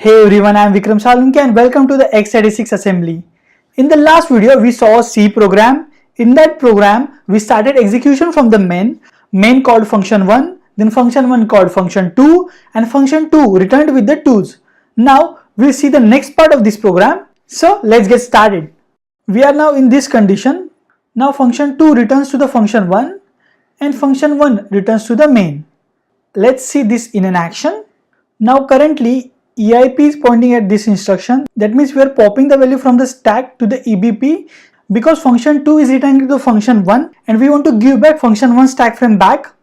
Hey everyone, I am Vikram Salunke and welcome to the x86 assembly. In the last video, we saw a C program. In that program, we started execution from the main called function1, then function1 called function2, and function2 returned with the 2's. Now, we'll see the next part of this program. So, let's get started. We are now in this condition. Now, function2 returns to the function1 and function1 returns to the main. Let's see this in an action. Now, currently, EIP is pointing at this instruction. That means we are popping the value from the stack to the EBP because function 2 is returning to the function 1 and we want to give back function 1 stack frame back.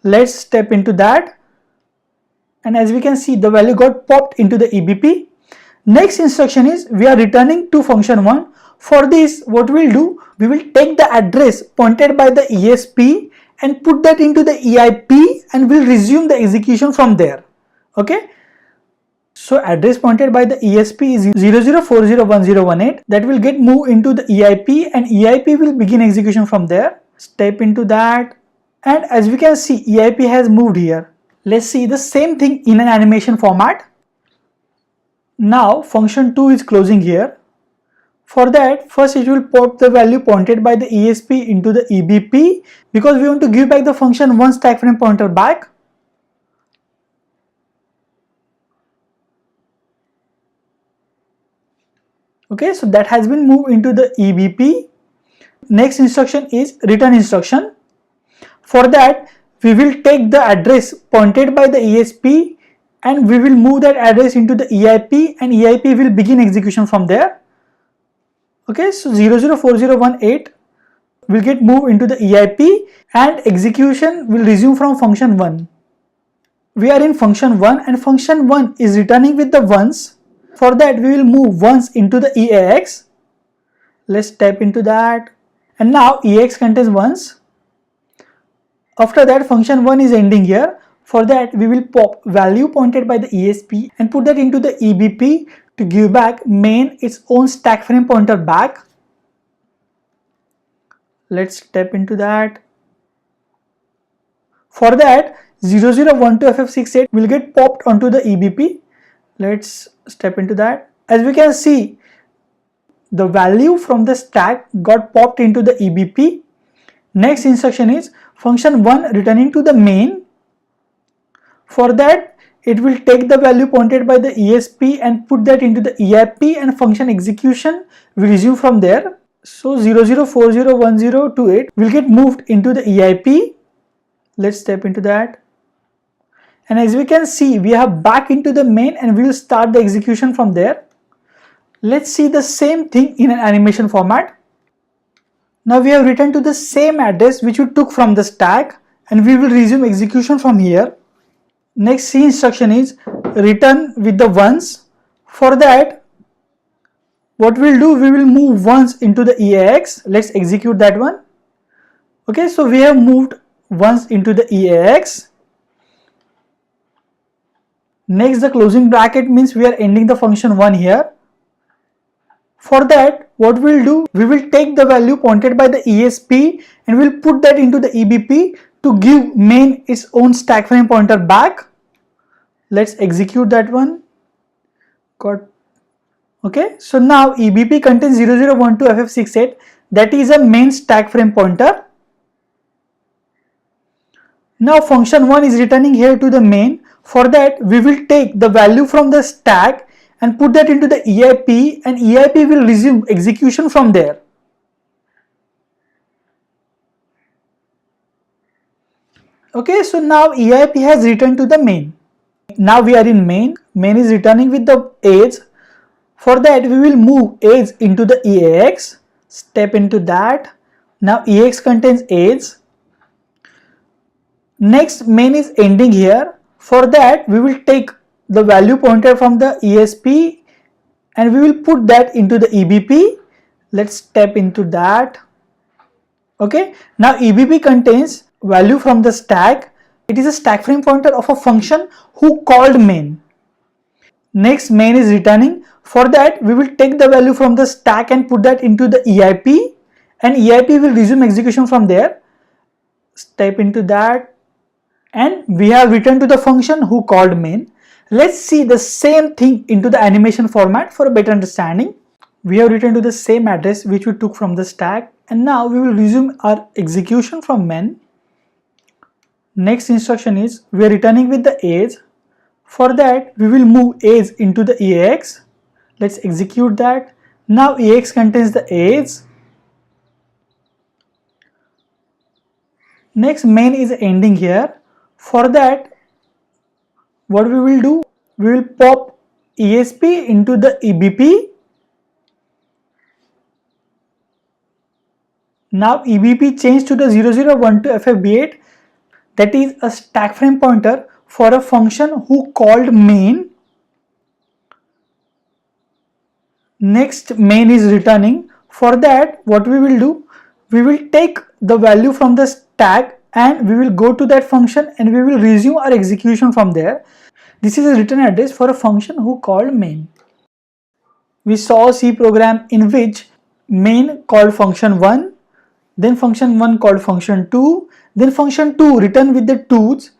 Let's step into that, and as we can see, the value got popped into the EBP. Next instruction is we are returning to function 1. For this, what we'll do, we will take the address pointed by the ESP and put that into the EIP and we'll resume the execution from there. Okay. So address pointed by the ESP is 00401018. That will get moved into the EIP and EIP will begin execution from there. Step into that, and as we can see, EIP has moved here. Let's see the same thing in an animation format. Now function 2 is closing here. For that, first it will pop the value pointed by the ESP into the EBP because we want to give back the function 1 stack frame pointer back. Okay, so that has been moved into the EBP. Next instruction is return instruction. For that, we will take the address pointed by the ESP and we will move that address into the EIP and EIP will begin execution from there. Okay, so 004018 will get moved into the EIP and execution will resume from function 1. We are in function 1 and function 1 is returning with the ones. For that, we will move ones into the EAX. Let's step into that, and now EAX contains ones. After that, function 1 is ending here. For that, we will pop value pointed by the ESP and put that into the EBP to give back main its own stack frame pointer back. Let's step into that. For that, 0012FF68 will get popped onto the EBP. Let's step into that. As we can see, the value from the stack got popped into the EBP. Next instruction is function 1 returning to the main. For that, it will take the value pointed by the ESP and put that into the EIP and function execution will resume from there. So 00401028 will get moved into the EIP. Let's step into that. And as we can see, we are back into the main and we will start the execution from there. Let's see the same thing in an animation format. Now we have returned to the same address which we took from the stack and we will resume execution from here. Next C instruction is return with the ones. For that, what we'll do, we will move ones into the EAX. Let's execute that one. Okay, so we have moved ones into the EAX. Next, the closing bracket means we are ending the function 1 here. For that, what we'll do, we will take the value pointed by the ESP and we'll put that into the EBP to give main its own stack frame pointer back. Let's execute that one. Okay, so now EBP contains 0012FF68, that is a main stack frame pointer. Now function 1 is returning here to the main. For that, we will take the value from the stack and put that into the EIP and EIP will resume execution from there. Okay, so now EIP has returned to the main. Now we are in main. Main is returning with the age. For that, we will move age into the EAX. Step into that. Now EAX contains age. Next, main is ending here. For that, we will take the value pointer from the ESP and we will put that into the EBP. Let's step into that. Okay, now EBP contains value from the stack. It is a stack frame pointer of a function who called main. Next, main is returning. For that, we will take the value from the stack and put that into the EIP and EIP will resume execution from there. Step into that. And we have returned to the function who called main. Let's see the same thing into the animation format for a better understanding. We have returned to the same address which we took from the stack, and now we will resume our execution from main. Next instruction is we are returning with the age. For that we will move age into the EAX. Let's execute that. Now EAX contains the age. Next main is ending here. For that what we will do, we will pop ESP into the EBP. Now EBP changed to the 0012 FFB8, that is a stack frame pointer for a function who called main. Next main is returning. For that what we will do, we will take the value from the stack and we will go to that function and we will resume our execution from there. This is a return address for a function who called main. We saw a C program in which main called function 1, then function 1 called function 2, then function 2 return with the 2's,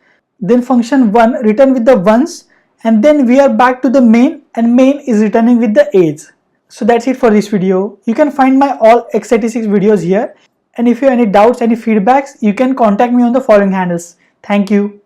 then function 1 return with the 1's, and then we are back to the main and main is returning with the age. So that's it for this video. You can find my all x86 videos here, and if you have any doubts, any feedbacks, you can contact me on the following handles. Thank you.